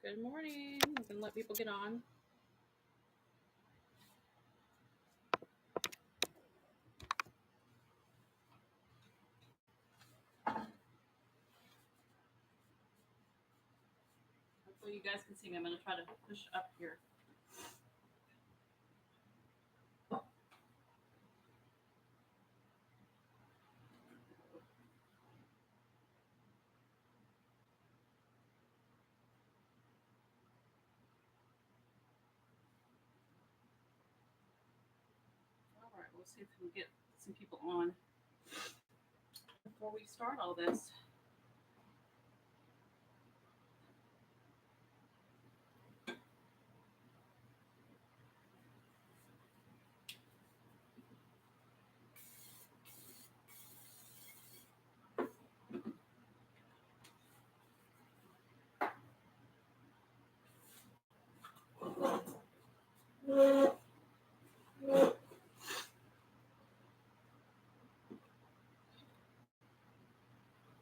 Good morning. We can let people get on. Hopefully you guys can see me. I'm going to try to push up here. All right, we'll see if we can get some people on before we start all this.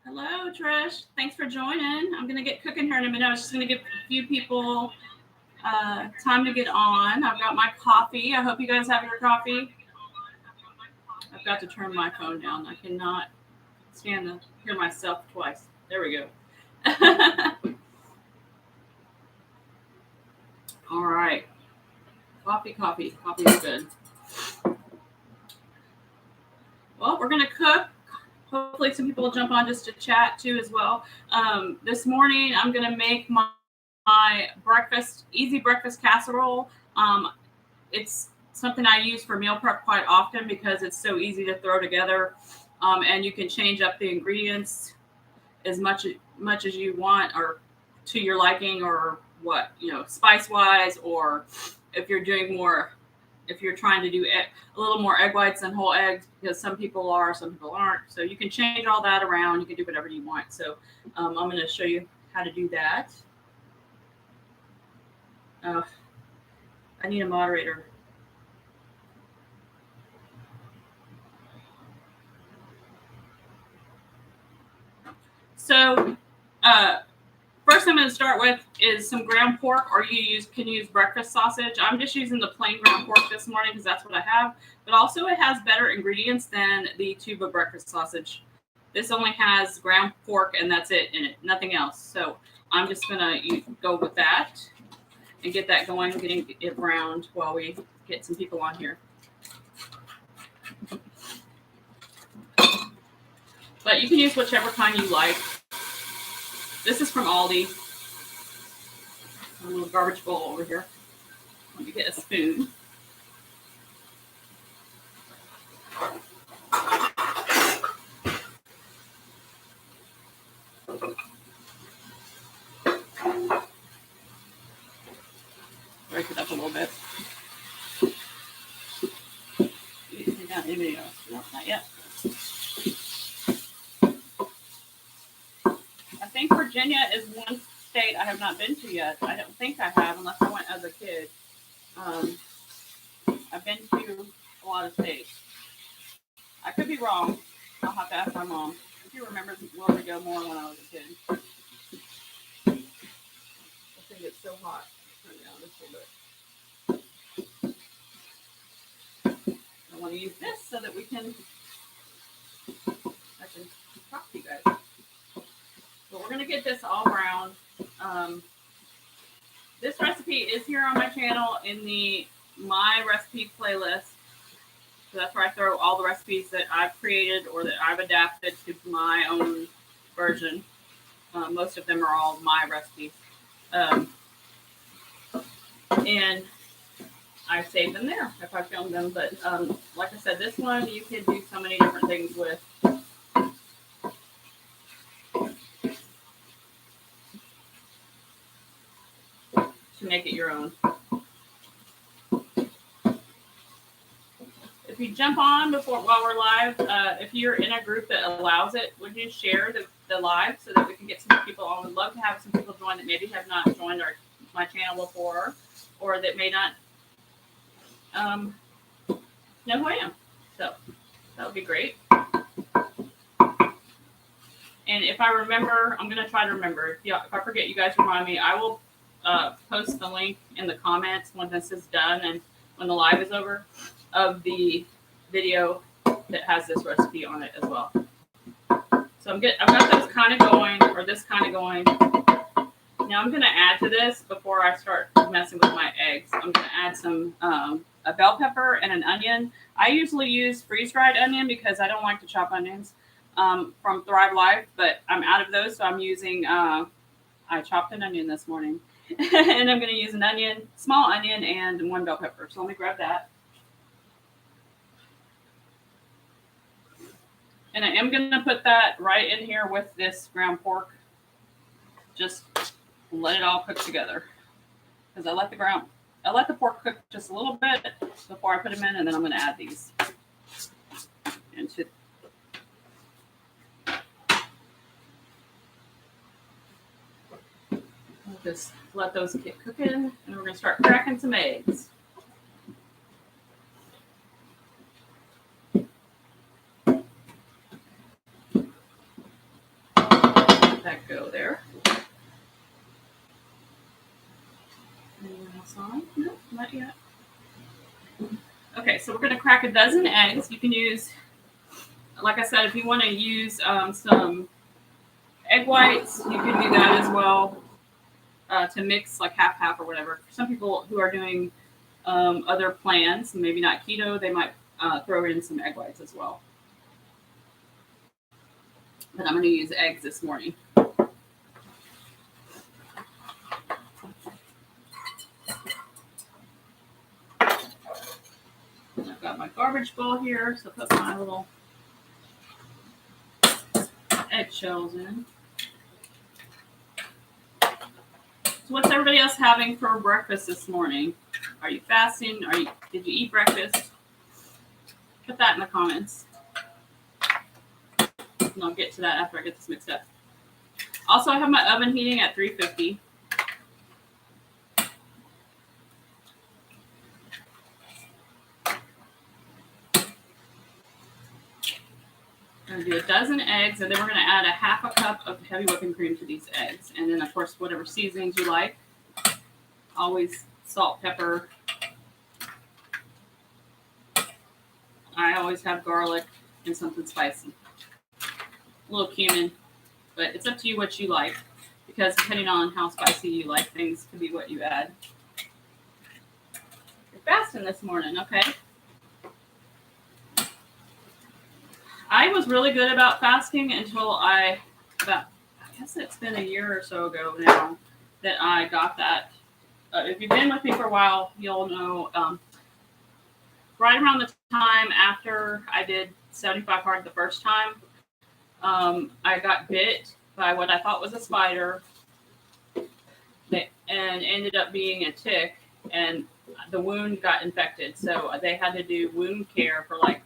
Hello, Trish. Thanks for joining. I'm going to get cooking here in a minute. I was just going to give a few people time to get on. I've got my coffee. I hope you guys have your coffee. I've got to turn my phone down. I cannot stand to hear myself twice. There we go. All right. Coffee is good. Well, we're going to cook. Hopefully some people will jump on just to chat too as well. This morning, I'm going to make my breakfast, easy breakfast casserole. It's something I use for meal prep quite often because it's so easy to throw together. And you can change up the ingredients as much as you want or to your liking or what, spice wise, or if you're doing more, if you're trying to do a little more egg whites than whole eggs, because some people are, some people aren't. So you can change all that around. You can do whatever you want. So I'm going to show you how to do that. I need a moderator. So first I'm going to start with is some ground pork, or you can use breakfast sausage. I'm just using the plain ground pork this morning because that's what I have. But also it has better ingredients than the tube of breakfast sausage. This only has ground pork and that's it in it, nothing else. So I'm just going to go with that and get that going, getting it browned while we get some people on here. But you can use whichever kind you like. This is from Aldi. A little garbage bowl over here. Let me get a spoon. Break it up a little bit. Anybody else? No, not yet. I think Virginia is one state I have not been to yet. I don't think I have, unless I went as a kid. I've been to a lot of states. I could be wrong. I'll have to ask my mom. She remembers where we go more when I was a kid. I think it's so hot. Turn down just a little bit. I want to use this so that I can talk to you guys. But we're going to get this all brown. This recipe is here on my channel in the My Recipe playlist. So that's where I throw all the recipes that I've created or that I've adapted to my own version. Most of them are all my recipes. And I save them there if I film them. But like I said, this one you can do so many different things with. To make it your own. If you jump on while we're live, if you're in a group that allows it, would you share the live so that we can get some people on? We'd love to have some people join that maybe have not joined my channel before, or that may not know who I am. So that would be great. And if I remember, I'm going to try to remember. If I forget, you guys remind me. I will post the link in the comments when this is done and when the live is over of the video that has this recipe on it as well. So I've got those kind of going, or this kind of going. Now I'm going to add to this before I start messing with my eggs. I'm going to add some a bell pepper and an onion. I usually use freeze-dried onion because I don't like to chop onions from Thrive Life, but I'm out of those, so I'm using, I chopped an onion this morning. And I'm going to use an onion, small onion, and 1 bell pepper. So let me grab that. And I am going to put that right in here with this ground pork. Just let it all cook together. Because I let the pork cook just a little bit before I put them in, and then I'm going to add these into. We'll just let those get cooking, and we're going to start cracking some eggs. Let that go there. Anyone else on? No, not yet. Okay, so we're going to crack a dozen eggs. You can use, like I said, if you want to use some egg whites, you can do that as well to mix like half or whatever. For some people who are doing other plans, maybe not keto, they might throw in some egg whites as well. But I'm going to use eggs this morning. I've got my garbage bowl here, so put my little eggshells in. So what's everybody else having for breakfast this morning? Are you fasting? Did you eat breakfast? Put that in the comments. And I'll get to that after I get this mixed up. Also, I have my oven heating at 350. I'm going to do a dozen eggs, and then we're going to add a half a cup of heavy whipping cream to these eggs. And then, of course, whatever seasonings you like. Always salt, pepper. I always have garlic and something spicy. A little cumin, but it's up to you what you like, because depending on how spicy you like things could be what you add. You're fasting this morning, okay? I was really good about fasting until I guess it's been a year or so ago now that I got that. If you've been with me for a while, you'll know right around the time after I did 75 hard the first time, I got bit by what I thought was a spider and ended up being a tick, and the wound got infected. So they had to do wound care for like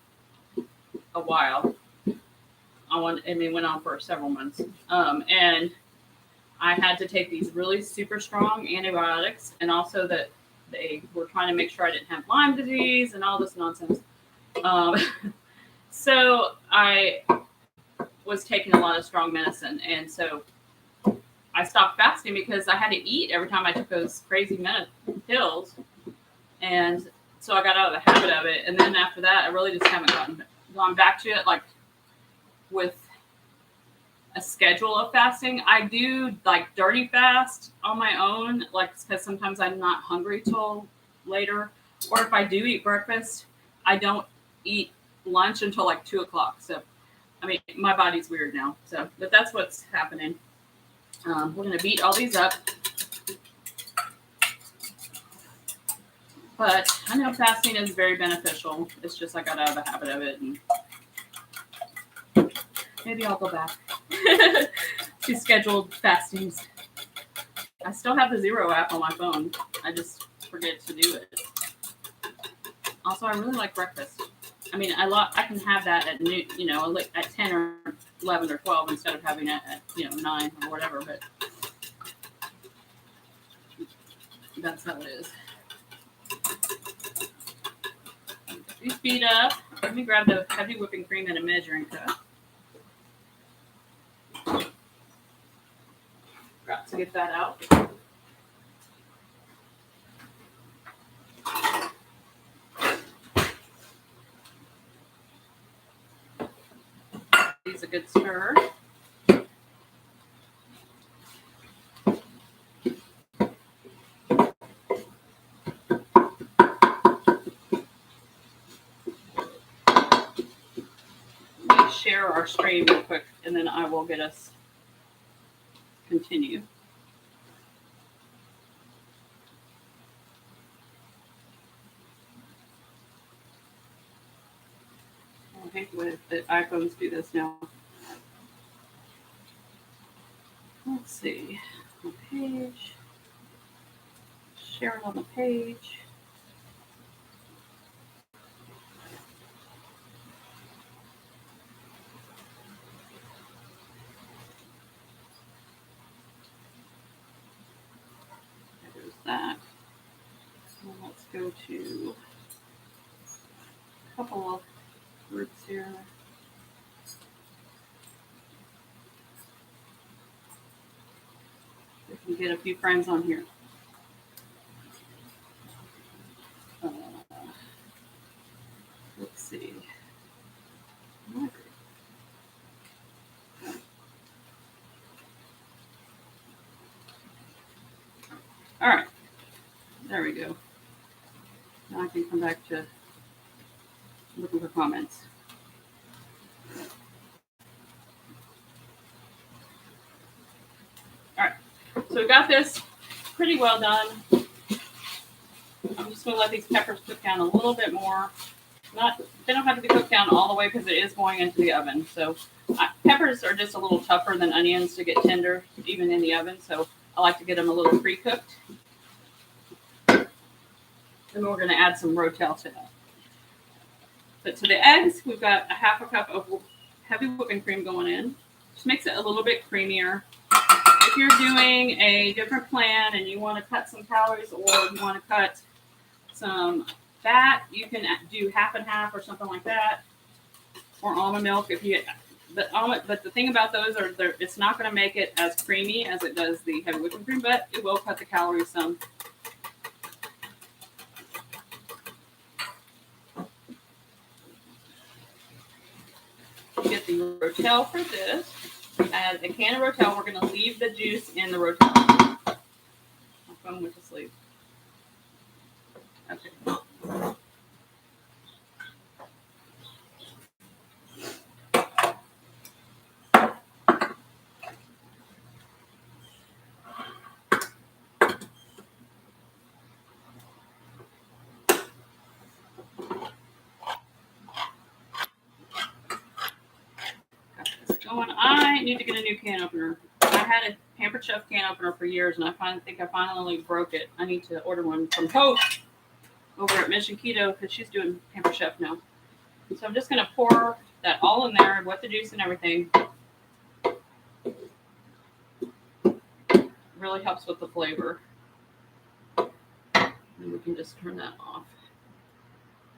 a while. It went on for several months. And I had to take these really super strong antibiotics, and also that they were trying to make sure I didn't have Lyme disease and all this nonsense. So I was taking a lot of strong medicine, and so I stopped fasting because I had to eat every time I took those crazy pills, and so I got out of the habit of it. And then after that, I really just haven't gone back to it, like with a schedule of fasting. I do like dirty fast on my own, like because sometimes I'm not hungry till later, or if I do eat breakfast, I don't eat lunch until like 2:00. So, I mean, my body's weird now. So, but that's what's happening. We're gonna beat all these up, but I know fasting is very beneficial. It's just I got out of the habit of it, and maybe I'll go back to scheduled fastings. I still have the Zero app on my phone. I just forget to do it. Also, I really like breakfast. I mean, I can have that at noon, like at 10 or 11 or 12 instead of having it at 9 or whatever. But that's how it is. These beat up. Let me grab the heavy whipping cream and a measuring cup. Got to get that out. good stir. Let me share our stream real quick, and then I will get us continue. I hate when the iPhones do this now. Let's see. The page. Share it on the page. There's that. So let's go to a couple of groups here. We can get a few friends on here. Let's see. All right. There we go. Now I can come back to looking for comments. All right. So we got this pretty well done. I'm just going to let these peppers cook down a little bit more. They don't have to be cooked down all the way because it is going into the oven. So peppers are just a little tougher than onions to get tender, even in the oven. So I like to get them a little pre-cooked. Then we're going to add some Rotel to that. But to the eggs, we've got a half a cup of heavy whipping cream going in. Just makes it a little bit creamier. If you're doing a different plan and you want to cut some calories or you want to cut some fat, you can do half and half or something like that, or almond milk. But the thing about those are it's not going to make it as creamy as it does the heavy whipping cream, but it will cut the calories some. Get the Rotel for this. Add a can of Rotel. We're going to leave the juice in the Rotel. My phone went to sleep. Okay. I need to get a new can opener. I had a Pampered Chef can opener for years, and I think I finally broke it. I need to order one from Hope over at Mission Keto because she's doing Pampered Chef now. So I'm just going to pour that all in there with the juice and everything. Really helps with the flavor. And we can just turn that off.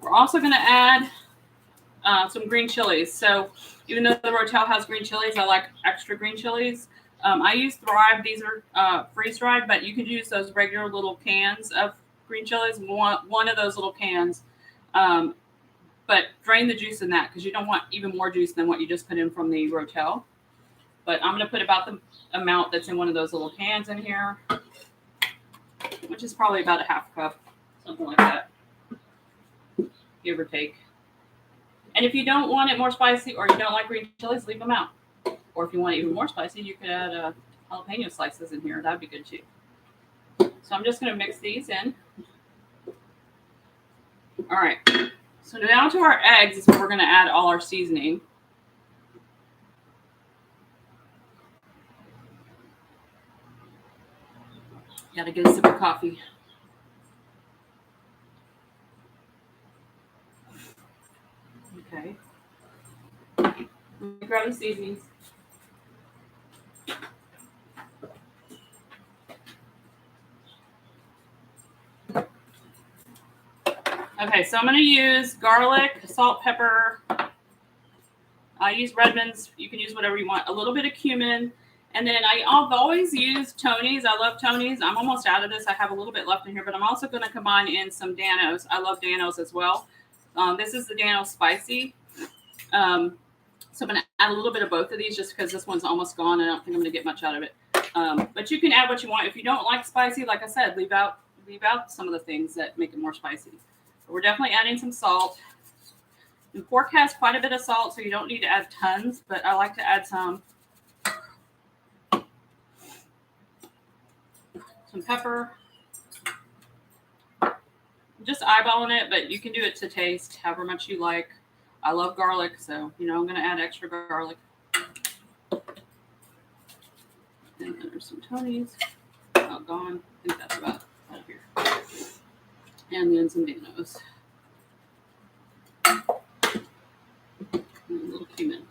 We're also going to add some green chilies. So even though the Rotel has green chilies, I like extra green chilies. I use Thrive. These are freeze-dried, but you could use those regular little cans of green chilies, one of those little cans. But drain the juice in that because you don't want even more juice than what you just put in from the Rotel. But I'm going to put about the amount that's in one of those little cans in here, which is probably about a half cup, something like that, give or take. And if you don't want it more spicy or you don't like green chilies, leave them out. Or if you want it even more spicy, you could add jalapeno slices in here. That'd be good too. So I'm just going to mix these in. All right. So now to our eggs is where we're going to add all our seasoning. Got to get a sip of coffee. Okay. Grab the seasonings. Okay, so I'm going to use garlic, salt, pepper. I use Redmond's. You can use whatever you want. A little bit of cumin. And then I've always used Tony's. I love Tony's. I'm almost out of this. I have a little bit left in here, but I'm also going to combine in some Danos. I love Danos as well. This is the Danos Spicy. So I'm going to add a little bit of both of these just because this one's almost gone and I don't think I'm going to get much out of it. But you can add what you want. If you don't like spicy, like I said, leave out some of the things that make it more spicy. But we're definitely adding some salt. And pork has quite a bit of salt, so you don't need to add tons, but I like to add some. Some pepper. Just eyeballing it, but you can do it to taste, however much you like. I love garlic, so, I'm going to add extra garlic. And then there's some Tonys. Oh, gone. I think that's about out of here. And then some Danos. And a little cumin.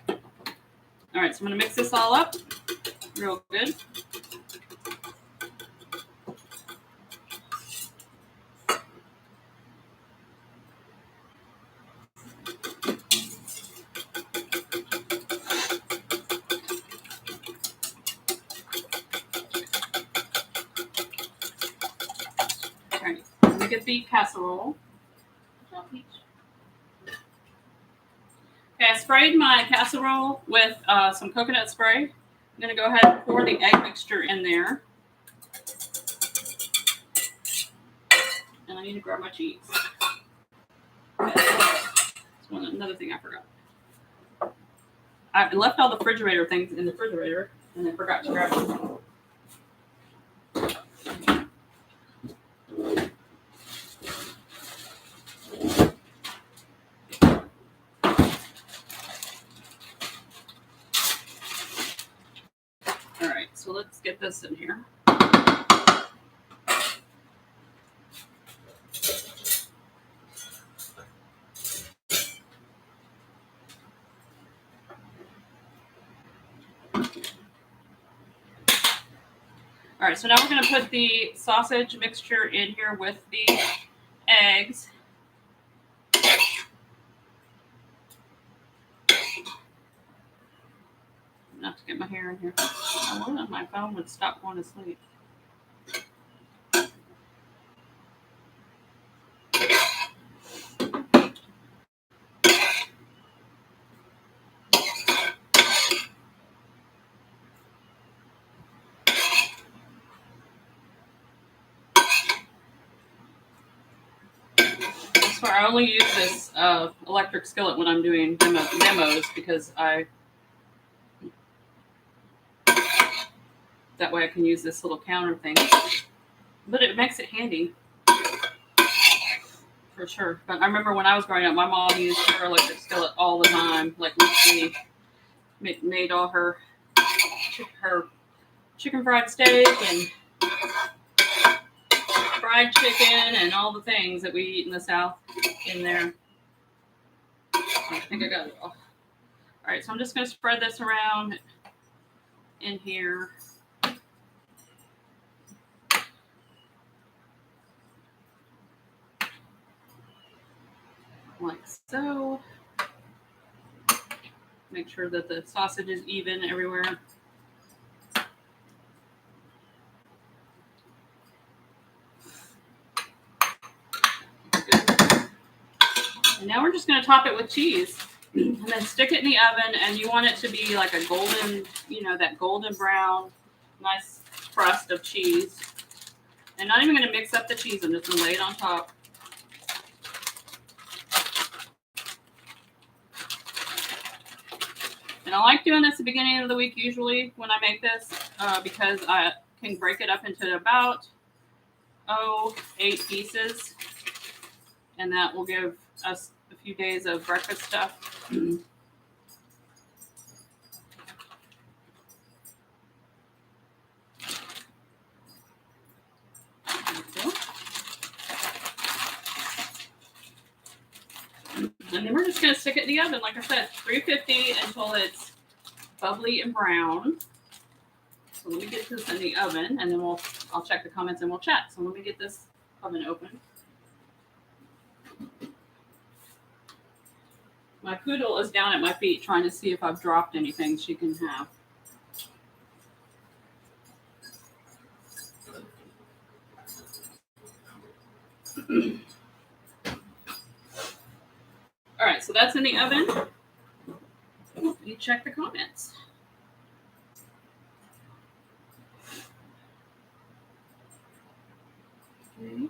All right, so I'm going to mix this all up real good. Get the casserole. Okay, I sprayed my casserole with some coconut spray. I'm going to go ahead and pour the egg mixture in there. And I need to grab my cheese. Okay, that's another thing I forgot. I left all the refrigerator things in the refrigerator and I forgot to grab them. So let's get this in here. All right, so now we're going to put the sausage mixture in here with the eggs. Not to get my hair in here. I wonder if my phone would stop going to sleep. I only use this electric skillet when I'm doing demos because that way I can use this little counter thing. But it makes it handy. For sure. But I remember when I was growing up, my mom used her electric skillet all the time. Like we made all her chicken fried steak and fried chicken and all the things that we eat in the South in there. I think I got it all. All right, so I'm just going to spread this around in here. Like so. Make sure that the sausage is even everywhere. And now we're just going to top it with cheese and then stick it in the oven. And you want it to be like a golden, that golden brown, nice crust of cheese. And not even going to mix up the cheese. I'm just going to lay it on top. And I like doing this at the beginning of the week usually when I make this because I can break it up into about 8 pieces. And that will give us a few days of breakfast stuff. And then we're just going to stick it in the oven, like I said, 350 until it's bubbly and brown. So let me get this in the oven, and then I'll check the comments and we'll chat. So let me get this oven open. My poodle is down at my feet trying to see if I've dropped anything she can have. All right, so that's in the oven. You check the comments. Okay.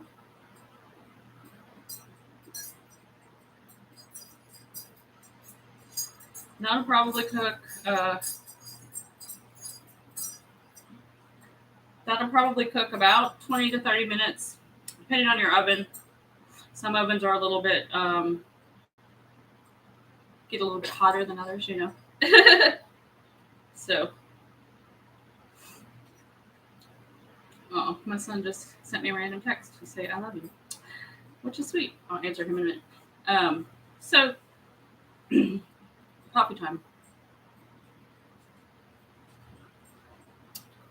That'll probably cook. That'll probably cook about 20 to 30 minutes, depending on your oven. Some ovens are a little bit get a little bit hotter than others, you know. So, oh, my son just sent me a random text to say I love you, which is sweet. I'll answer him in a minute. So coffee time.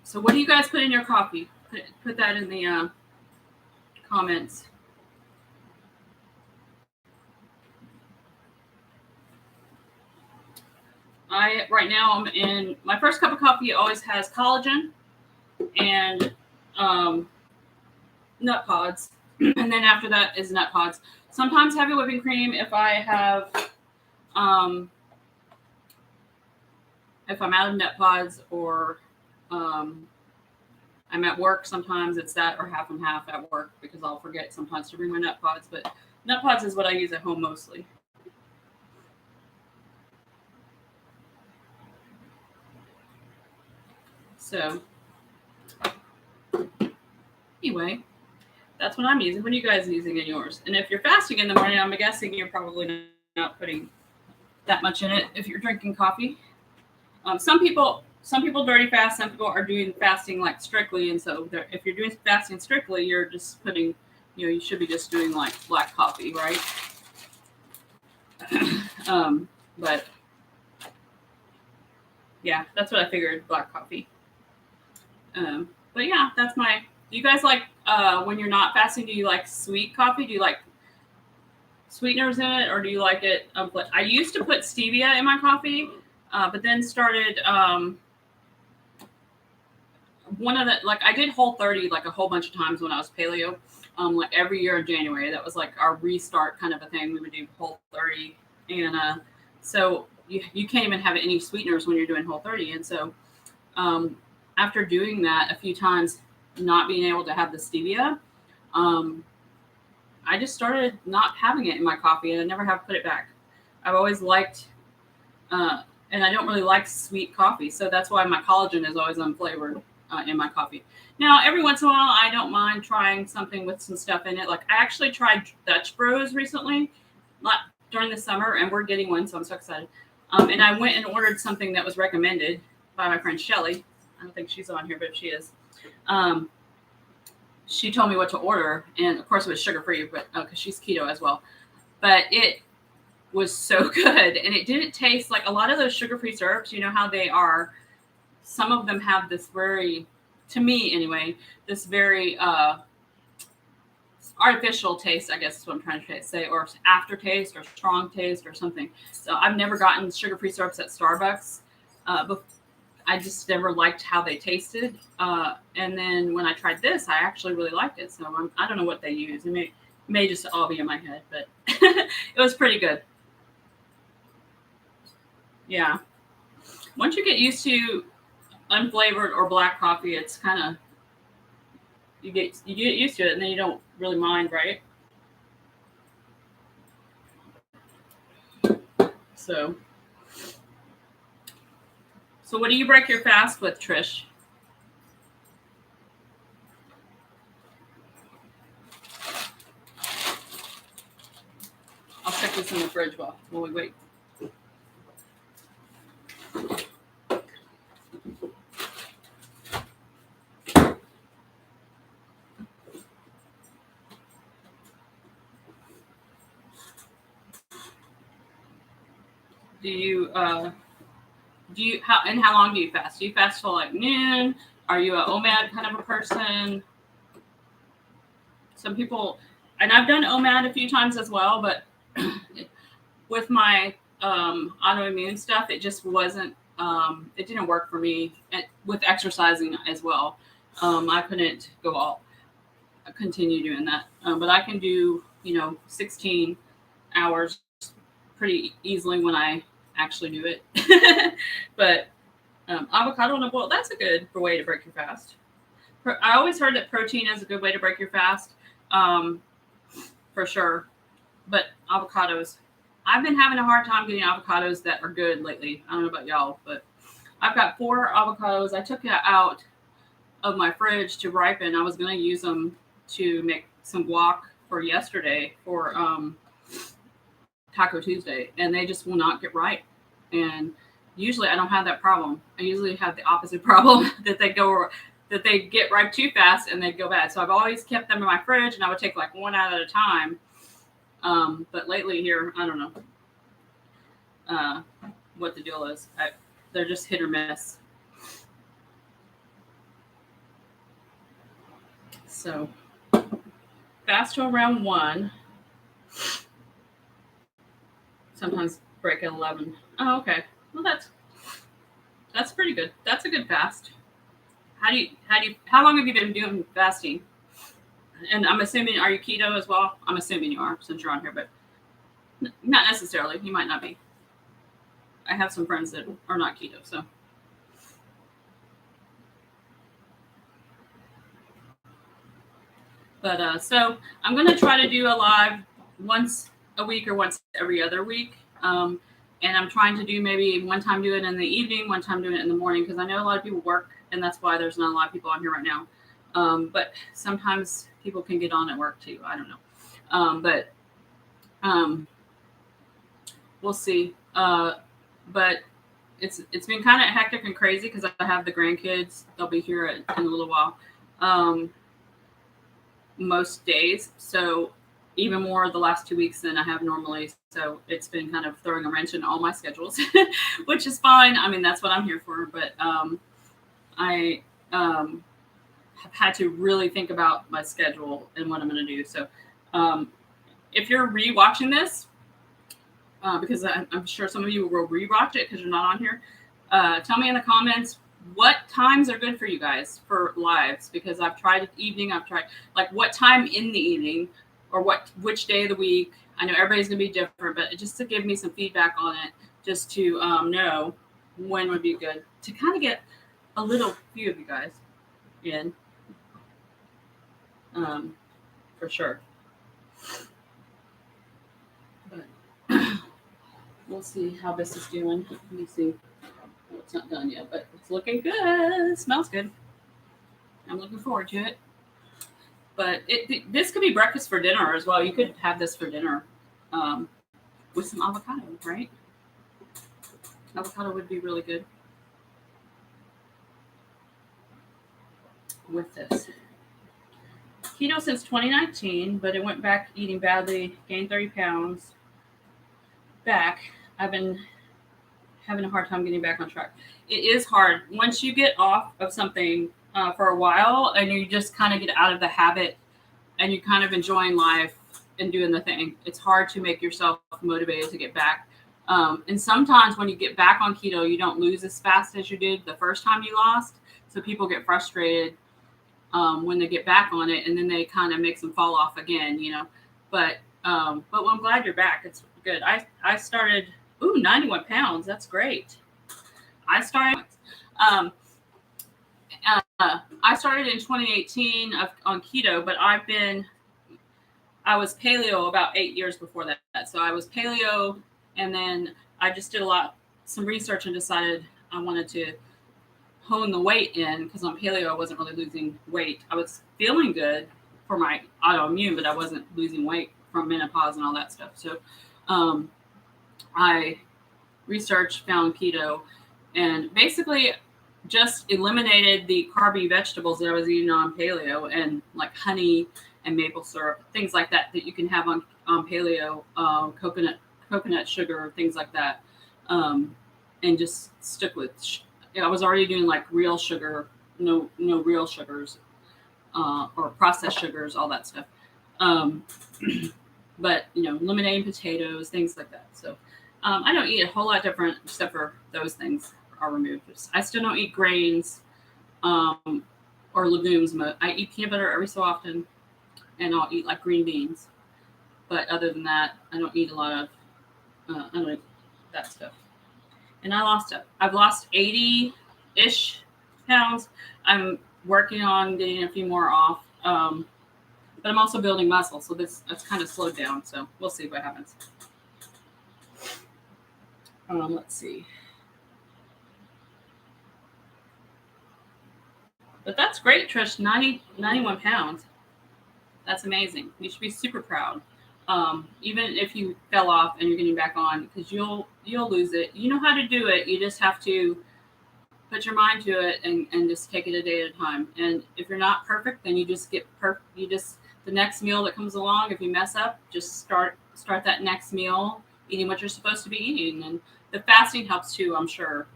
So what do you guys put in your coffee? Put that in the comments. Right now I'm in my first cup of coffee. Always has collagen and nut pods, and then after that is nut pods. Sometimes heavy whipping cream if I have if I'm out of nut pods or I'm at work. Sometimes it's that or half and half at work because I'll forget sometimes to bring my nut pods. But nut pods is what I use at home mostly. So anyway, that's what I'm using. What are you guys using in yours? And if you're fasting in the morning, I'm guessing you're probably not putting that much in it if you're drinking coffee. Some people dirty fast. Some people are doing fasting like strictly, and so if you're doing fasting strictly, you're just putting, you should be just doing like black coffee, right? But yeah, that's what I figured, black coffee. But yeah, that's my. Do you guys like when you're not fasting? Do you like sweet coffee? Do you like sweeteners in it, or do you like it? I used to put stevia in my coffee, but then started one of the I did Whole30 like a whole bunch of times when I was paleo. Like every year in January, that was like our restart kind of a thing. We would do Whole30, and so you can't even have any sweeteners when you're doing Whole30. And so after doing that a few times, not being able to have the stevia, I just started not having it in my coffee, and I never have put it back. I've always liked, and I don't really like sweet coffee, so that's why my collagen is always unflavored in my coffee. Now, every once in a while, I don't mind trying something with some stuff in it. Like I actually tried Dutch Bros recently, during the summer, and we're getting one, so I'm so excited. And I went and ordered something that was recommended by my friend Shelly. I don't think she's on here, but she is. She told me what to order, and of course it was sugar-free, but because she's keto as well. But it was so good, and it didn't taste like a lot of those sugar-free syrups. You know how they are. Some of them have this very, to me anyway, this very artificial taste, I guess is what I'm trying to say, or aftertaste or strong taste or something. So I've never gotten sugar-free syrups at Starbucks. I just never liked how they tasted. And then when I tried this, I actually really liked it. So I don't know what they use. It may just all be in my head, but it was pretty good. Yeah. Once you get used to unflavored or black coffee, it's kind of, you get used to it, and then you don't really mind, right? So what do you break your fast with, Trish? I'll check this in the fridge while we wait. How long do you fast? Do you fast till like noon? Are you an OMAD kind of a person? Some people, and I've done OMAD a few times as well, but with my autoimmune stuff, it just wasn't, it didn't work for me. With exercising as well, I couldn't continue doing that. But I can do, 16 hours pretty easily when I actually do it. But avocado in a bowl, that's a good way to break your fast. I always heard that protein is a good way to break your fast, for sure. But avocados, I've been having a hard time getting avocados that are good lately. I don't know about y'all, but I've got 4 avocados. I took it out of my fridge to ripen. I was going to use them to make some guac for yesterday for Taco Tuesday, and they just will not get ripe. And usually I don't have that problem. I usually have the opposite problem that they get ripe too fast and they go bad. So I've always kept them in my fridge, and I would take like one out at a time. But lately here, I don't know what the deal is. They're just hit or miss. So fast to around 1. Sometimes break at 11. Oh, okay. Well, that's pretty good. That's a good fast. How long have you been doing fasting? And I'm assuming, are you keto as well? I'm assuming you are, since you're on here, but not necessarily. You might not be. I have some friends that are not keto, so. But so I'm going to try to do a live once a week or once every other week. And I'm trying to do maybe one time do it in the evening, one time doing it in the morning, because I know a lot of people work, and that's why there's not a lot of people on here right now. But sometimes people can get on at work too. I don't know. But we'll see. But it's been kind of hectic and crazy because I have the grandkids. They'll be here in a little while. Most days. So even more the last 2 weeks than I have normally. So it's been kind of throwing a wrench in all my schedules, which is fine. I mean, that's what I'm here for. But I have had to really think about my schedule and what I'm going to do. So if you're rewatching this, because I'm sure some of you will rewatch it because you're not on here, tell me in the comments what times are good for you guys for lives, because I've tried evening. I've tried like what time in the evening or which day of the week. I know everybody's going to be different, but just to give me some feedback on it, just to know when would be good to kind of get a little few of you guys in, for sure. But we'll see how this is doing. Let me see. Oh, it's not done yet, but it's looking good. It smells good. I'm looking forward to it. But this could be breakfast for dinner as well. You could have this for dinner with some avocado, right? Avocado would be really good with this. Keto since 2019, but it went back eating badly, gained 30 pounds. Back. I've been having a hard time getting back on track. It is hard. Once you get off of something for a while and you just kind of get out of the habit and you kind of enjoying life and doing the thing, it's hard to make yourself motivated to get back. And sometimes when you get back on keto, you don't lose as fast as you did the first time you lost. So people get frustrated when they get back on it, and then they kind of makes them fall off again, you know. But I'm glad you're back. It's good. I started 91 pounds. That's great. I started in 2018 on keto, but I was paleo about 8 years before that. So I was paleo, and then I just did some research and decided I wanted to hone the weight in, because on paleo I wasn't really losing weight. I was feeling good for my autoimmune, but I wasn't losing weight from menopause and all that stuff. So I researched, found keto, and basically just eliminated the carby vegetables that I was eating on paleo, and like honey and maple syrup, things like that you can have on paleo, coconut sugar, things like that, and just stick with. I was already doing like real sugar, no real sugars, or processed sugars, all that stuff. But eliminating potatoes, things like that. So I don't eat a whole lot different, except for those things are removed. I still don't eat grains or legumes. I eat peanut butter every so often, and I'll eat like green beans. But other than that, I don't eat a lot of I like that stuff. And I've lost 80-ish pounds. I'm working on getting a few more off. But I'm also building muscle, so that's kind of slowed down. So we'll see what happens. Let's see. But that's great, Trish. 91 pounds. That's amazing. You should be super proud. Even if you fell off and you're getting back on, because you'll lose it. You know how to do it. You just have to put your mind to it and just take it a day at a time. And if you're not perfect, then you just get perfect. You just the next meal that comes along. If you mess up, just start that next meal eating what you're supposed to be eating. And the fasting helps too, I'm sure.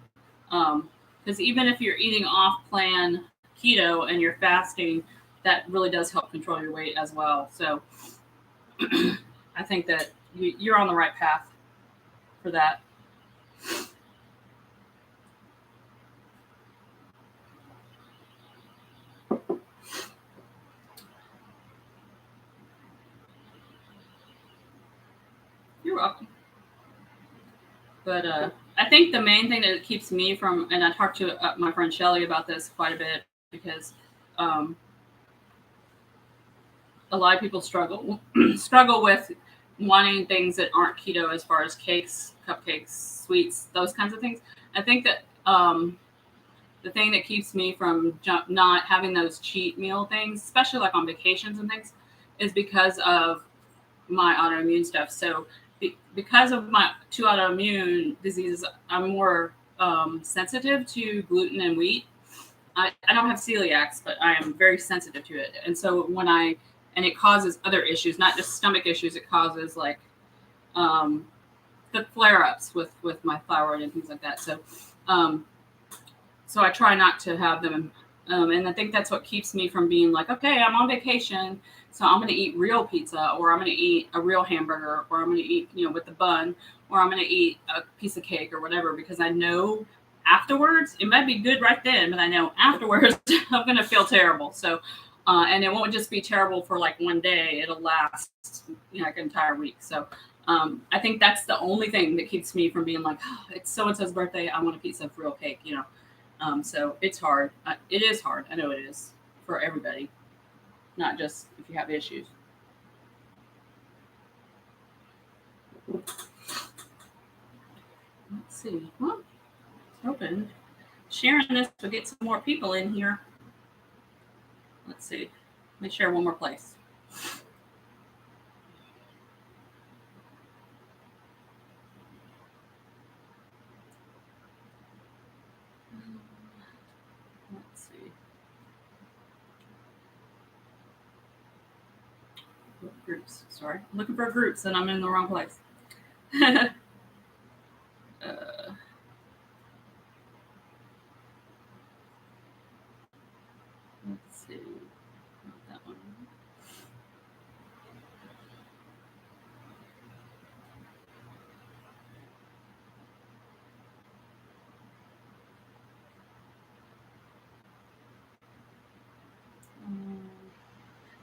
Because even if you're eating off plan keto and you're fasting, that really does help control your weight as well. So I think that you're on the right path for that. You're welcome. But I think the main thing that keeps me from, and I talked to my friend Shelly about this quite a bit, because a lot of people struggle with wanting things that aren't keto, as far as cakes, cupcakes, sweets, those kinds of things. I think that the thing that keeps me from not having those cheat meal things, especially like on vacations and things, is because of my autoimmune stuff. So because of my two autoimmune diseases, I'm more sensitive to gluten and wheat. I don't have celiacs, but I am very sensitive to it. And so and it causes other issues, not just stomach issues. It causes like the flare-ups with my thyroid and things like that. So so I try not to have them. And I think that's what keeps me from being like, okay, I'm on vacation, so I'm going to eat real pizza, or I'm going to eat a real hamburger, or I'm going to eat, with the bun, or I'm going to eat a piece of cake or whatever, because I know afterwards, it might be good right then, but I know afterwards I'm going to feel terrible. So, and it won't just be terrible for like one day, it'll last, like an entire week. So I think that's the only thing that keeps me from being like, oh, it's so-and-so's birthday, I want a piece of real cake, So it's hard. It is hard. I know it is for everybody, not just if you have issues. Let's see. Well, it's open. Sharing this to get some more people in here. Let's see. Let me share one more place. Let's see. Groups. Sorry. I'm looking for groups and I'm in the wrong place. Let's see. Not that one.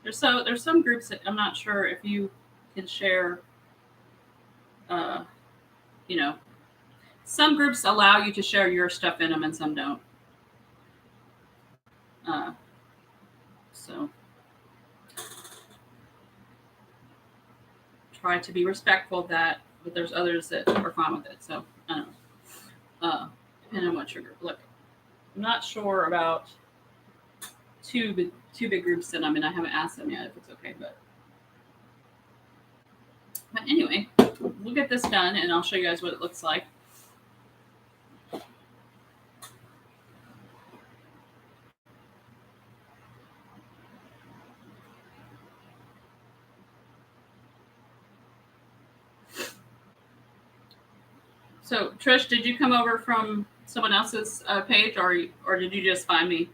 There's some groups that I'm not sure if you can share. You know, some groups allow you to share your stuff in them, and some don't. So try to be respectful of that, but there's others that are fine with it. So I don't know. Depending on what your group. Look, I'm not sure about two big groups that I'm in. I haven't asked them yet if it's okay, but anyway, we'll get this done and I'll show you guys what it looks like. So Trish, did you come over from someone else's page, or did you just find me?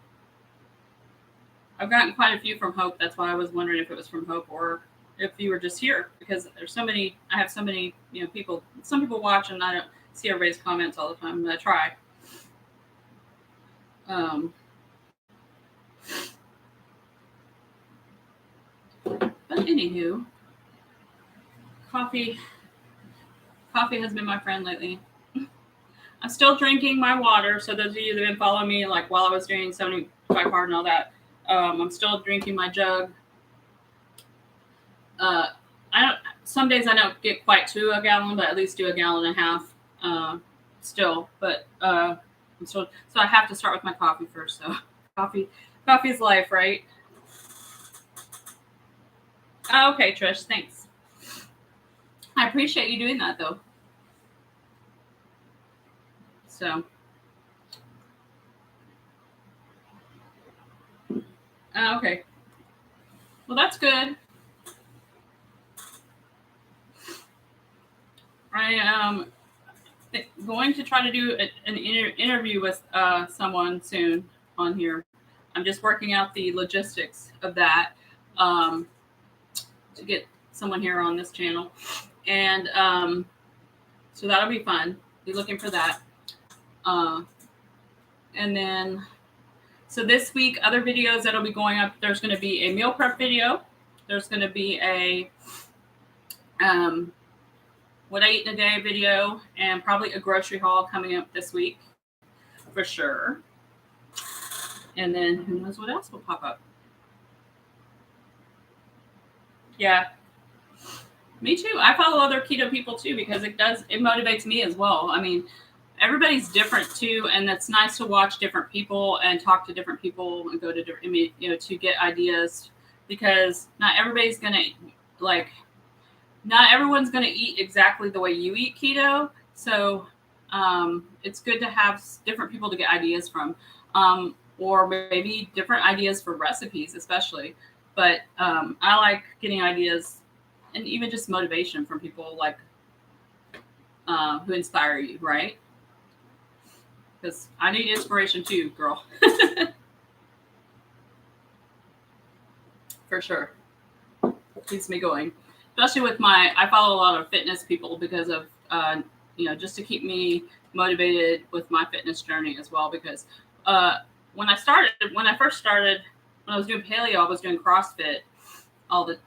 I've gotten quite a few from Hope. That's why I was wondering if it was from Hope or if you were just here, because there's so many. I have so many, people. Some people watch and I don't see everybody's comments all the time, but I try. But anywho, coffee Coffee has been my friend lately. I'm still drinking my water. So those of you that have been following me, like while I was doing 75 hard and all that, I'm still drinking my jug. I don't. Some days I don't get quite to a gallon, but at least do a gallon and a half. Still, but so I have to start with my coffee first. So coffee is life, right? Okay, Trish, thanks. I appreciate you doing that though. So okay. Well, that's good. I am going to try to do an interview with someone soon on here. I'm just working out the logistics of that to get someone here on this channel. And so that'll be fun. Be looking for that. And then, so this week, other videos that'll be going up, there's going to be a meal prep video. There's going to be a what I eat in a day video, and probably a grocery haul coming up this week for sure. And then who knows what else will pop up. Yeah. Me too. I follow other keto people too because it motivates me as well. I mean, everybody's different too, and it's nice to watch different people and talk to different people and go to different, to get ideas, because not everybody's gonna not everyone's gonna eat exactly the way you eat keto. So it's good to have different people to get ideas from, or maybe different ideas for recipes, especially. But I like getting ideas and even just motivation from people like who inspire you, right? Because I need inspiration too, girl. For sure. Keeps me going. Especially with I follow a lot of fitness people because of, just to keep me motivated with my fitness journey as well. Because when I first started, when I was doing paleo, I was doing CrossFit all the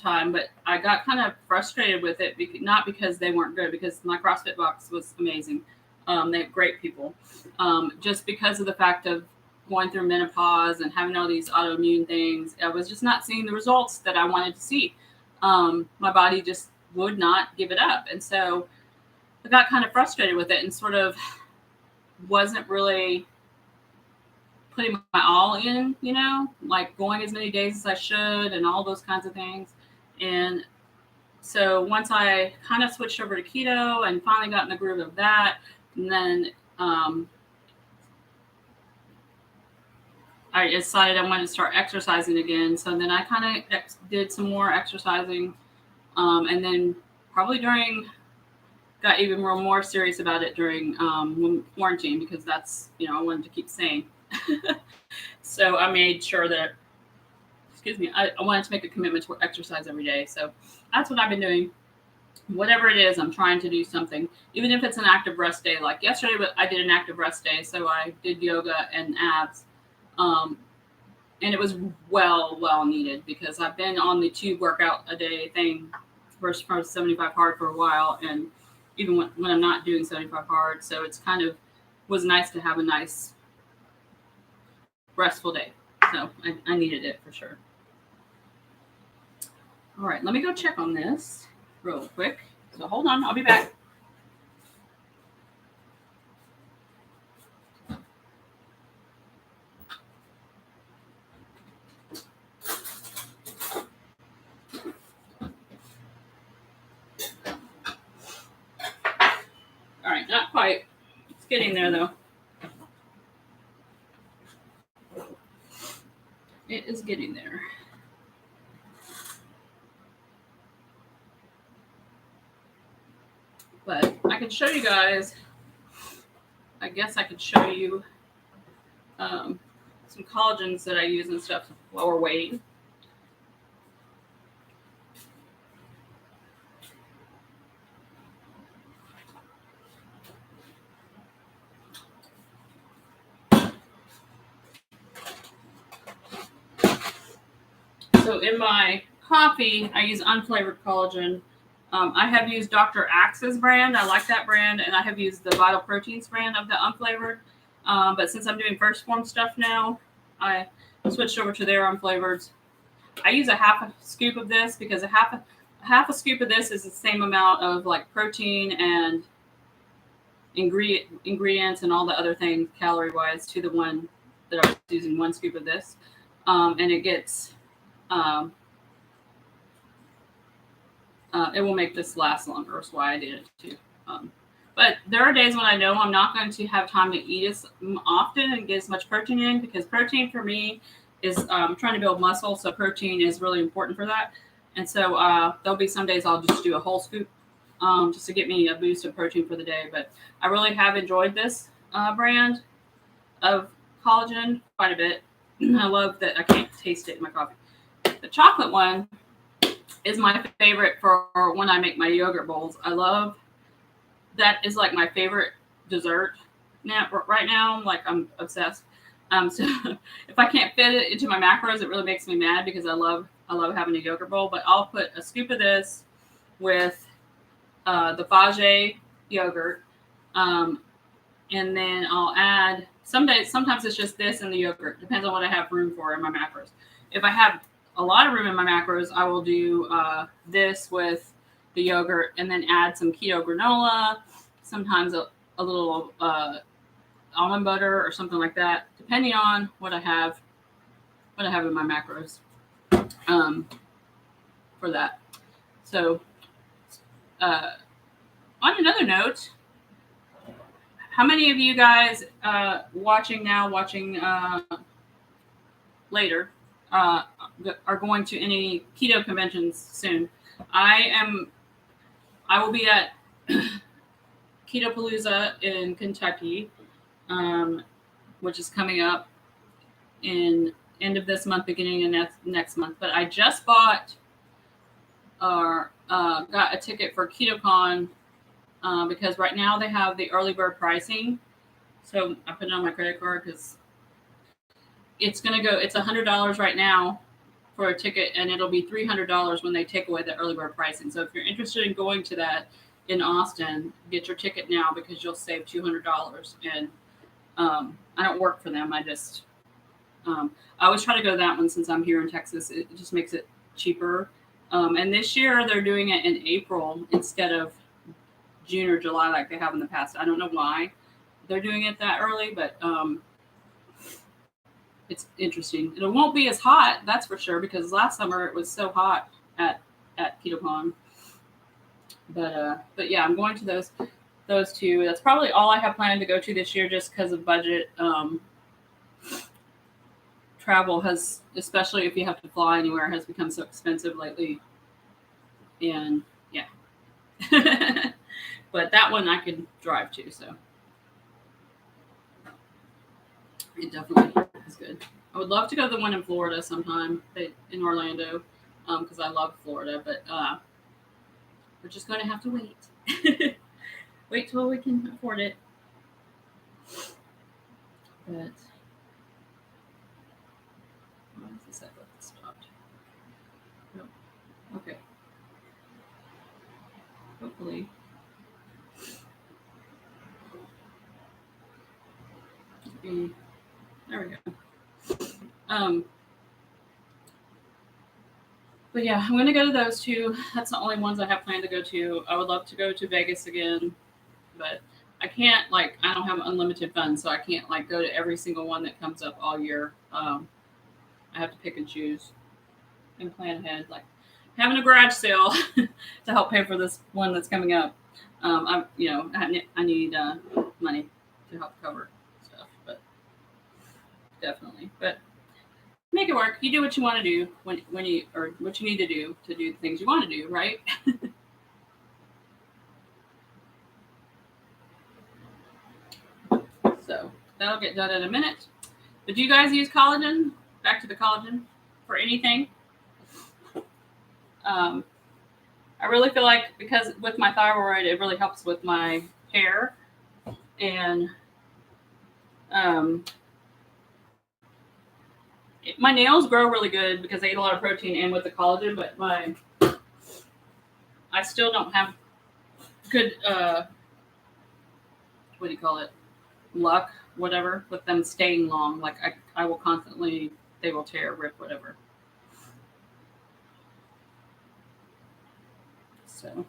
time, but I got kind of frustrated with it, not because they weren't good, because my CrossFit box was amazing. They have great people. Just because of the fact of going through menopause and having all these autoimmune things, I was just not seeing the results that I wanted to see. My body just would not give it up. And so I got kind of frustrated with it and sort of wasn't really putting my all in, like going as many days as I should and all those kinds of things. And so once I kind of switched over to keto and finally got in the groove of that, and then I decided I wanted to start exercising again. So then I kind of did some more exercising, and then probably got even more serious about it during quarantine, because that's, I wanted to keep sane. So I made sure that, I wanted to make a commitment to exercise every day. So that's what I've been doing. Whatever it is, I'm trying to do something, even if it's an active rest day. Like yesterday, I did an active rest day. So I did yoga and abs. And it was well needed, because I've been on the 2 workout a day thing for 75 hard for a while. And even when I'm not doing 75 hard. So it's kind of was nice to have a nice restful day. So I needed it for sure. All right, let me go check on this real quick. So hold on, I'll be back. All right, not quite. It's getting there though. It is getting there. But I can show you guys, I guess I could show you some collagens that I use and stuff while we're waiting. So in my coffee, I use unflavored collagen. I have used Dr. Axe's brand. I like that brand, and I have used the Vital Proteins brand of the unflavored. But since I'm doing First Form stuff now, I switched over to their unflavored. I use a half a scoop of this because a half a scoop of this is the same amount of like protein and ingredients and all the other things calorie wise to the one that I was using 1 scoop of this, and it gets it will make this last longer. That's why I did it too. But there are days when I know I'm not going to have time to eat as often and get as much protein in, because protein for me is trying to build muscle, so protein is really important for that. And so there'll be some days I'll just do a whole scoop just to get me a boost of protein for the day. But I really have enjoyed this brand of collagen quite a bit. I love that I can't taste it in my coffee. The chocolate one is my favorite for when I make my yogurt bowls. I love that is like my favorite dessert now. Right now, like I'm obsessed. So if I can't fit it into my macros, it really makes me mad because I love having a yogurt bowl. But I'll put a scoop of this with the Fage yogurt, and then I'll add sometimes it's just this and the yogurt. Depends on what I have room for in my macros. If I have a lot of room in my macros, I will do this with the yogurt and then add some keto granola, sometimes a little almond butter or something like that, depending on what I have in my macros for that. So on another note, how many of you guys watching later are going to any keto conventions soon? I will be at Ketopalooza in Kentucky, which is coming up in end of this month, beginning of next month. But I just bought or got a ticket for KetoCon because right now they have the early bird pricing. So I put it on my credit card because it's $100 right now for a ticket, and it'll be $300 when they take away the early bird pricing. So if you're interested in going to that in Austin, get your ticket now because you'll save $200. And I don't work for them. I just I always try to go to that one since I'm here in Texas. It just makes it cheaper. And this year they're doing it in April instead of June or July like they have in the past. I don't know why they're doing it that early, but it's interesting. It won't be as hot, that's for sure, because last summer it was so hot at KetoCon. But yeah, I'm going to those two. That's probably all I have planned to go to this year, just because of budget. Travel has, especially if you have to fly anywhere, has become so expensive lately. And yeah. But that one I could drive to, so it definitely is good. I would love to go to the one in Florida sometime, in Orlando, because I love Florida, but we're just going to have to wait. Wait till we can afford it. But why is this at the spot? No. Okay. Hopefully. There we go. But yeah, I'm going to go to those two. That's the only ones I have planned to go to. I would love to go to Vegas again, but I can't, I don't have unlimited funds, so I can't, go to every single one that comes up all year. I have to pick and choose and plan ahead, having a garage sale to help pay for this one that's coming up. I need money to help cover stuff, but definitely. But make it work. You do what you want to do when you, or what you need to do the things you want to do, right? So that'll get done in a minute. But do you guys use collagen? Back to the collagen for anything? I really feel like, because with my thyroid, it really helps with my hair, and my nails grow really good because I eat a lot of protein and with the collagen, but I still don't have good, what do you call it? Luck, whatever, with them staying long. Like I will constantly, they will tear, rip, whatever. So,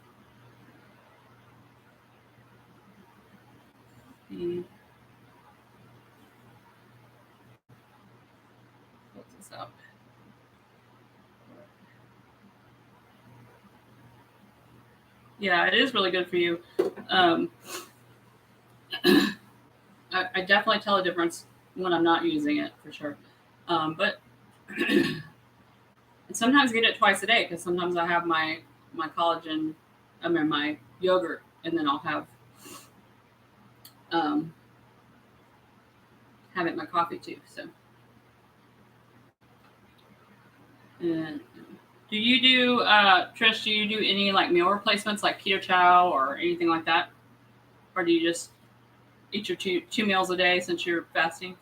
close this up. Yeah, it is really good for you. I definitely tell a difference when I'm not using it, for sure. But and sometimes I get it twice a day because sometimes I have my collagen, I mean my yogurt, and then I'll have it in my coffee too. So, and do you do Trish? Do you do any like meal replacements like keto chow or anything like that, or do you just eat your two meals a day since you're fasting?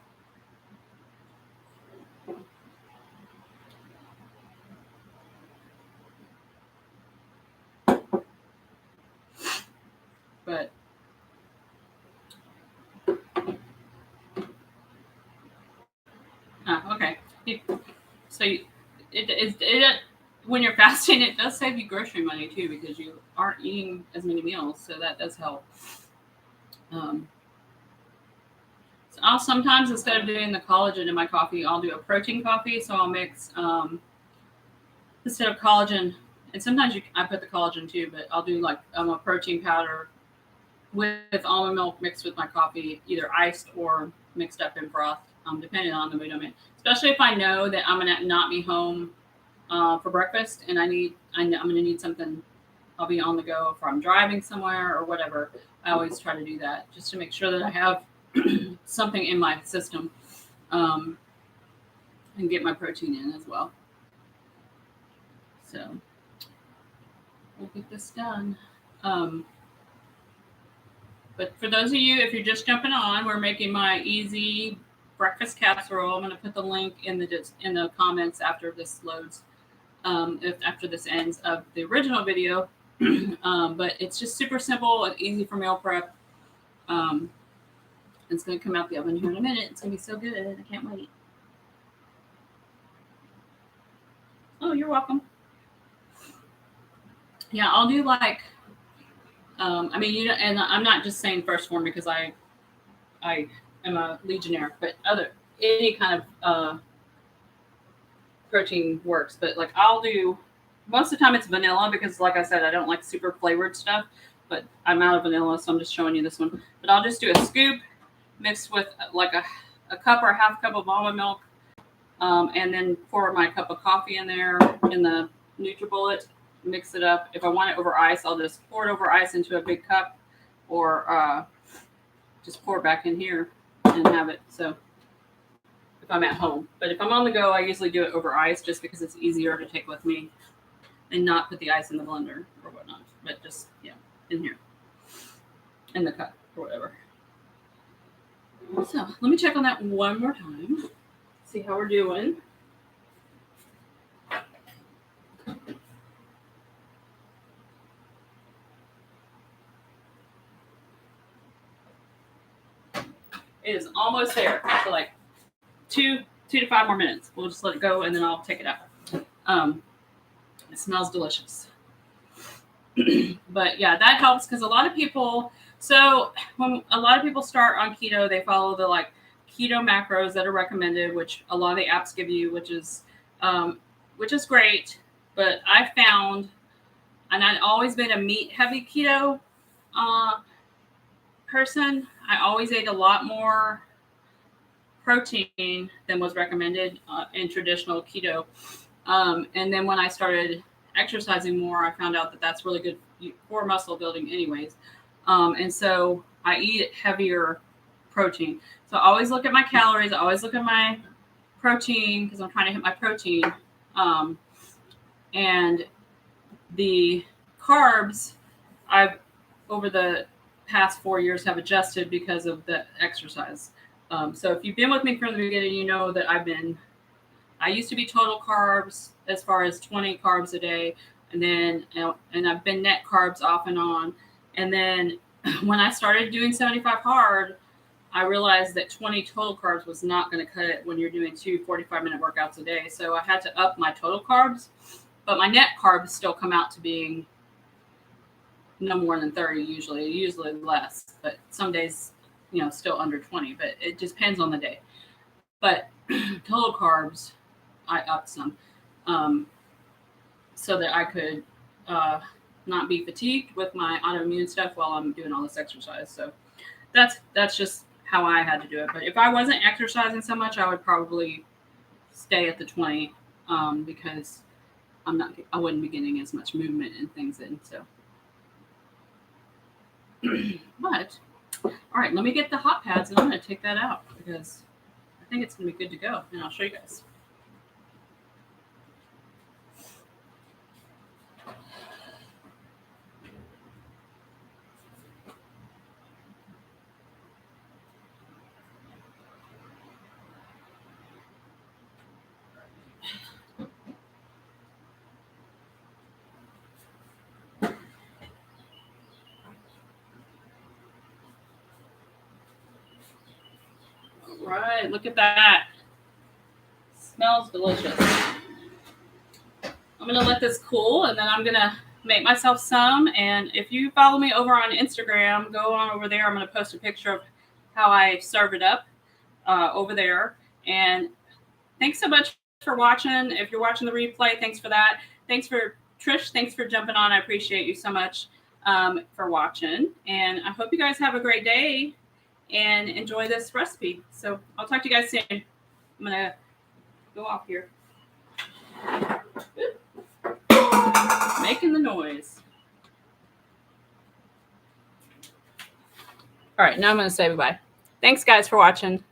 But okay. So when you're fasting, it does save you grocery money too because you aren't eating as many meals, so that does help. So I'll sometimes, instead of doing the collagen in my coffee, I'll do a protein coffee. So I'll mix instead of collagen, and sometimes I put the collagen too, but I'll do like a protein powder with almond milk mixed with my coffee, either iced or mixed up in broth, depending on the mood I'm in. Especially if I know that I'm gonna not be home for breakfast, and I'm gonna need something. I'll be on the go if I'm driving somewhere or whatever. I always try to do that just to make sure that I have something in my system, and get my protein in as well. So we'll get this done. But for those of you, if you're just jumping on, we're making my easy breakfast casserole. I'm going to put the link in the comments after this loads, after this ends of the original video. But it's just super simple and easy for meal prep. It's going to come out the oven here in a minute. It's going to be so good. I can't wait. Oh, you're welcome. Yeah, I'll do like, I mean, and I'm not just saying first form because I am a legionnaire, but any kind of protein works. But like I'll do, most of the time it's vanilla because like I said, I don't like super flavored stuff, but I'm out of vanilla, so I'm just showing you this one. But I'll just do a scoop mixed with like a cup or a half cup of almond milk, and then pour my cup of coffee in there in the NutriBullet, mix it up. If I want it over ice, I'll just pour it over ice into a big cup, or just pour it back in here and have it. So if I'm at home, but if I'm on the go, I usually do it over ice just because it's easier to take with me and not put the ice in the blender or whatnot, but just, in here, in the cup or whatever. So let me check on that one more time, see how we're doing. It is almost there. So like 2 to 5 more minutes. We'll just let it go and then I'll take it out. It smells delicious. But yeah, that helps because a lot of people, so when a lot of people start on keto, they follow the like keto macros that are recommended, which a lot of the apps give you, which is great. But I found, and I'd always been a meat heavy keto person. I always ate a lot more protein than was recommended in traditional keto. And then when I started exercising more, I found out that that's really good for muscle building anyways. And so I eat heavier protein. So I always look at my calories. I always look at my protein because I'm trying to hit my protein. And the carbs, I've, over the past 4 years, have adjusted because of the exercise. So if you've been with me from the beginning, you know that I used to be total carbs as far as 20 carbs a day. And then, and I've been net carbs off and on. And then when I started doing 75 hard, I realized that 20 total carbs was not going to cut it when you're doing 2 45-minute workouts a day. So I had to up my total carbs, but my net carbs still come out to being no more than 30 usually less, but some days, still under 20, but it just depends on the day. But total carbs, I upped some so that I could not be fatigued with my autoimmune stuff while I'm doing all this exercise. So that's just how I had to do it. But if I wasn't exercising so much, I would probably stay at the 20 because I wouldn't be getting as much movement and things in. So, but all right, let me get the hot pads and I'm going to take that out because I think it's going to be good to go, and I'll show you guys. All right, look at that. Smells delicious. I'm going to let this cool, and then I'm going to make myself some. And if you follow me over on Instagram, go on over there. I'm going to post a picture of how I serve it up over there. And thanks so much for watching. If you're watching the replay, thanks for that. Thanks for Trish. Thanks for jumping on. I appreciate you so much for watching. And I hope you guys have a great day and enjoy this recipe. So I'll talk to you guys soon. I'm going to go off here. Making the noise. All right, now I'm going to say bye-bye. Thanks, guys, for watching.